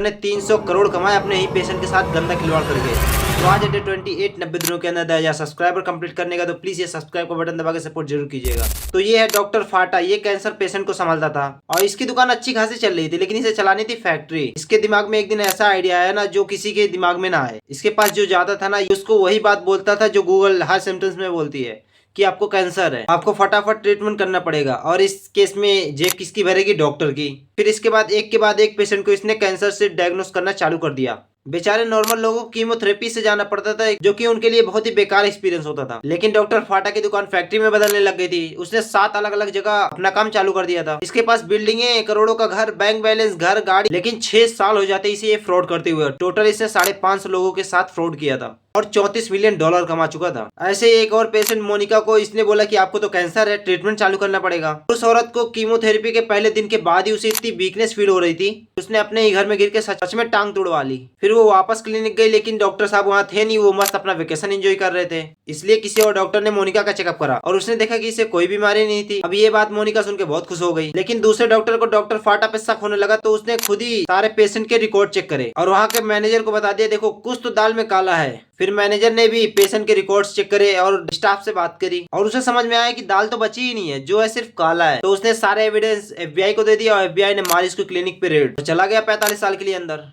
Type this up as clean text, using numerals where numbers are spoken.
ने 300 करोड़ कमाए अपने ही पेशेंट के साथ गंदा खिलवाड़ करके। तो आज डे 28 90 दिनों के अंदर 1000 सब्सक्राइबर कंप्लीट करने का, तो प्लीज ये सब्सक्राइब का बटन दबा के सपोर्ट जरूर कीजिएगा। तो ये है डॉक्टर फाटा, ये कैंसर पेशेंट को संभालता था और इसकी दुकान अच्छी खासी चल रही थी, लेकिन इसे चलानी थी फैक्ट्री। इसके दिमाग में एक दिन ऐसा आइडिया आया ना जो किसी के दिमाग में ना आए। इसके पास जो जाता था ना, उसको वही बात बोलता था जो गूगल हर सिम्टम्स में बोलती है कि आपको कैंसर है, आपको फटाफट ट्रीटमेंट करना पड़ेगा। और इस केस में जेब किसकी भरेगी? डॉक्टर की। फिर इसके बाद एक पेशेंट को इसने कैंसर से डायग्नोस करना चालू कर दिया। बेचारे नॉर्मल लोगों को कीमोथेरेपी से जाना पड़ता था, जो कि उनके लिए बहुत ही बेकार एक्सपीरियंस होता था। लेकिन डॉक्टर फाटा की दुकान फैक्ट्री में बदलने लग गई थी। उसने 7 अलग अलग जगह अपना काम चालू कर दिया था। इसके पास बिल्डिंगे, करोड़ों का घर, बैंक बैलेंस, घर, गाड़ी। लेकिन 6 साल हो जाते इसे ये फ्रॉड करते हुए। टोटल इसने 550 लोगों के साथ फ्रॉड किया था और $34 मिलियन कमा चुका था। ऐसे ही एक और पेशेंट मोनिका को इसने बोला कि आपको तो कैंसर है, ट्रीटमेंट चालू करना पड़ेगा। उस औरत को कीमोथेरेपी के पहले दिन के बाद ही उसे इतनी वीकनेस फील हो रही थी, उसने अपने ही घर में गिर के सच में टांग तुड़वा ली। फिर वो वापस क्लिनिक गई, लेकिन डॉक्टर साहब वहाँ थे नहीं, वो मस्त अपना वेकेशन एंजॉय कर रहे थे। इसलिए किसी और डॉक्टर ने मोनिका का चेकअप करा और उसने देखा कि इसे कोई बीमारी नहीं थी। अब ये बात मोनिका सुन के बहुत खुश हो गई। लेकिन दूसरे डॉक्टर को डॉक्टर फाटा पे शक होने लगा, तो उसने खुद ही सारे पेशेंट के रिकॉर्ड चेक करे और वहाँ के मैनेजर को बता दिया, देखो कुछ तो दाल में काला है। फिर मैनेजर ने भी पेशेंट के रिकॉर्ड्स चेक करे और स्टाफ से बात करी और उसे समझ में आया कि दाल तो बची ही नहीं है, जो है सिर्फ काला है। तो उसने सारे एविडेंस FBI को दे दिया और FBI ने मारी इसको क्लिनिक पे रेड। तो चला गया 45 साल के लिए अंदर।